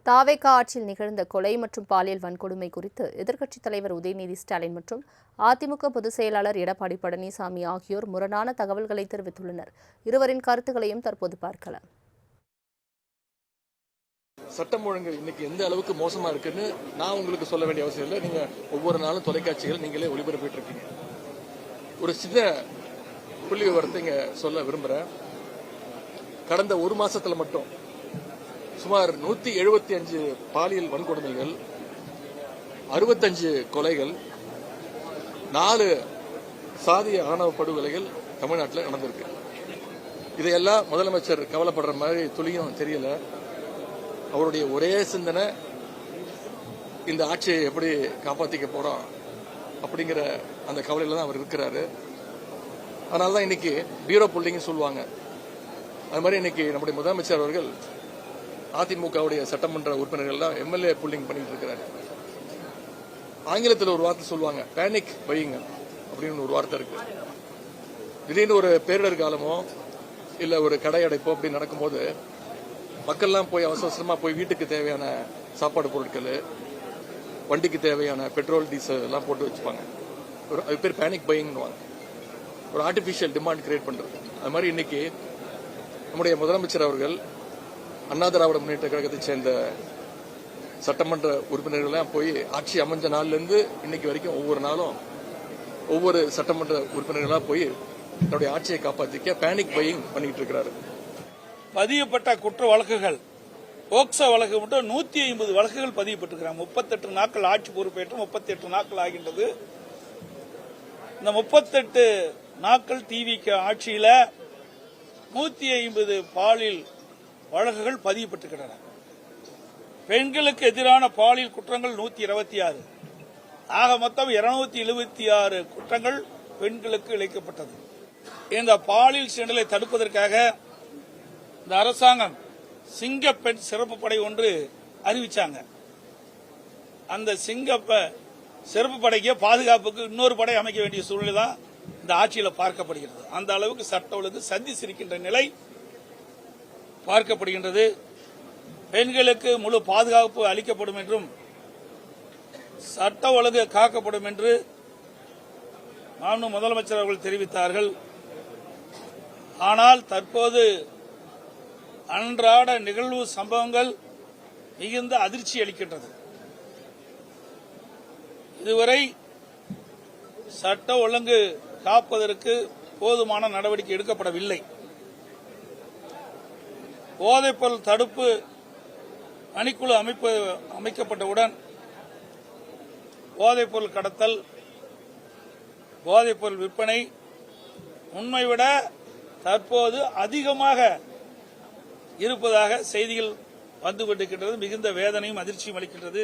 தாவேகா ஆட்சியில் நிகழ்ந்த கொலை மற்றும் பாலியல் வன்கொடுமை குறித்து எதிர்க்கட்சித் தலைவர் உதயநிதி ஸ்டாலின் மற்றும் அதிமுக பொதுச் செயலாளர் எடப்பாடி பழனிசாமி ஆகியோர் முரணான தகவல்களை தெரிவித்துள்ளனர். இருவரின் கருத்துக்களையும் தற்போது பார்க்கலாம். சட்டம் ஒழுங்கு இன்னைக்கு எந்த அளவுக்கு மோசமா இருக்குன்னு நான் உங்களுக்கு சொல்ல வேண்டிய அவசியம் இல்லை. நீங்க ஒவ்வொரு நாளும் தொலைக்காட்சிகள் நீங்களே ஒளிபரப்பிட்டு இருக்கீங்க. ஒரு சின்ன புள்ளி விவரத்தை இங்க சொல்ல விரும்புறேன். கடந்த ஒரு மாசத்துல மட்டும் சுமார் 175 பாலியல் வன்கொடுமைகள், 65 கொலைகள், 4 சாதிய ஆணவ படுகொலைகள் தமிழ்நாட்டில் நடந்திருக்கு. இதையெல்லாம் முதலமைச்சர் கவலைப்படுற மாதிரி துளியும் தெரியல. அவருடைய ஒரே சிந்தனை இந்த ஆட்சியை எப்படி காப்பாற்றிக்க போறோம் அப்படிங்கிற அந்த கவலையில தான் அவர் இருக்கிறாரு. அதனாலதான் இன்னைக்கு பீரோ புல்லிங் சொல்லுவாங்க. அது மாதிரி இன்னைக்கு நம்முடைய முதலமைச்சர் அவர்கள் அதிமுகவுடைய சட்டமன்ற உறுப்பினர்கள் தான் எம்எல்ஏ புல்லிங் பண்ணிட்டு இருக்கிறாரு. ஆங்கிலத்தில் ஒரு வார்த்தை சொல்லுவாங்க, பேனிக் பையிங் அப்படின்னு ஒரு வார்த்தை இருக்கு. திடீர்னு ஒரு பேரிடர் காலமோ இல்ல ஒரு கடை அடைப்போ அப்படி நடக்கும்போது மக்கள்லாம் போய் அவசரமா போய் வீட்டுக்கு தேவையான சாப்பாடு பொருட்கள், வண்டிக்கு தேவையான பெட்ரோல் டீசல் எல்லாம் போட்டு வச்சுப்பாங்க. அது பேர் பேனிக் பையிங்னுவாங்க. ஒரு ஆர்டிபிஷியல் டிமாண்ட் கிரியேட் பண்றது. அது மாதிரி இன்னைக்கு நம்முடைய முதலமைச்சர் அவர்கள் அண்ணா திராவிட முன்னேற்ற கழகத்தை சேர்ந்த சட்டமன்ற உறுப்பினர்கள் போய் ஆட்சி அமைஞ்ச நாள்ல இருந்து இன்னைக்கு வரைக்கும் ஒவ்வொரு நாளும் ஒவ்வொரு சட்டமன்ற உறுப்பினர்களா போய் தன்னுடைய ஆட்சியை காப்பாற்றிக்க பேனிக் பையிங் பண்ணிட்டு இருக்கிறாரு. பதியப்பட்ட குற்ற வழக்குகள், போக்சோ வழக்கு மட்டும் 150 வழக்குகள் பதியப்பட்டிருக்கிறாங்க. 38 நாட்கள் ஆட்சி பொறுப்பேற்று 38 நாட்கள் ஆகின்றது. இந்த 38 நாட்கள் டிவிக ஆட்சியில 150 பாலியல் வழக்குகள் பதியப்பட்டிருக்கின்றன. பெண்களுக்கு எதிரான பாலியல் குற்றங்கள் 126. ஆக மொத்தம் 276 குற்றங்கள் பெண்களுக்கு இழைக்கப்பட்டது. இந்த பாலியல் சீண்டலை தடுப்பதற்காக இந்த அரசாங்கம் சிங்கப்பெண் சிறப்பு படை ஒன்று அறிவிச்சாங்க. அந்த சிறப்பு படைக்கு பாதுகாப்புக்கு இன்னொரு படை அமைக்க வேண்டிய சூழ்நிலை தான் இந்த ஆட்சியில் பார்க்கப்படுகிறது. அந்த அளவுக்கு சட்ட ஒழுங்கு சந்தி சிரிக்கின்ற நிலை பார்க்கப்படுகின்றது. பெண்களுக்கு முழு பாதுகாப்பு அளிக்கப்படும் என்றும் சட்ட ஒழுங்கு காக்கப்படும் என்று மாண்புமிகு முதலமைச்சர் அவர்கள் தெரிவித்தார்கள். ஆனால் தற்போது அன்றாட நிகழ்வு சம்பவங்கள் மிகுந்த அதிர்ச்சி அளிக்கின்றது. இதுவரை சட்ட ஒழுங்கு காப்பதற்கு போதுமான நடவடிக்கை எடுக்கப்படவில்லை. போதைப்பொருள் தடுப்பு பணிக்குழு அமைக்கப்பட்டவுடன் போதைப்பொருள் கடத்தல், போதைப்பொருள் விற்பனை உண்மை விட தற்போது அதிகமாக இருப்பதாக செய்திகள் வந்து கொண்டிருக்கின்றது. மிகுந்த வேதனையும் அதிர்ச்சியும் அளிக்கின்றது.